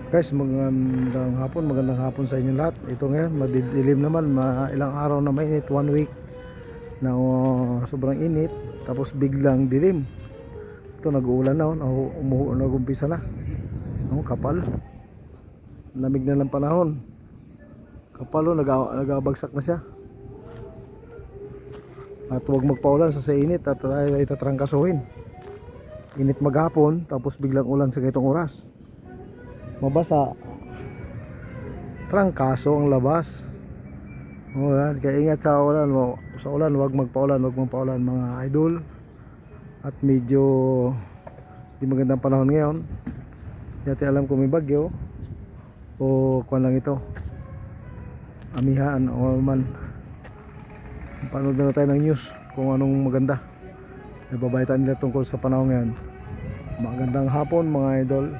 Guys, magandang hapon sa inyo lahat. Ito ngayon, madidilim naman, ilang araw na mainit, 1 week na sobrang init, tapos biglang dilim. Ito nag-uulan na, nag-umpisa na. Kapal. Lamig na ng panahon. Kapal, nagabagsak na siya. At huwag magpaulan sa init at tayo itatrangkasuhin. Init maghapon, tapos biglang ulan sa ganitong oras. Mabasa, trangkaso ang labas. Yan, kaya ingat sa ulan. Sa ulan, huwag magpaulan mga idol. At medyo di magandang panahon ngayon. Hindi natin alam kung may bagyo o kung lang ito, amihan o man. Panood na tayo ng news kung anong maganda. Ibabalitaan nila tungkol sa panahon ngayon. Magandang hapon mga idol.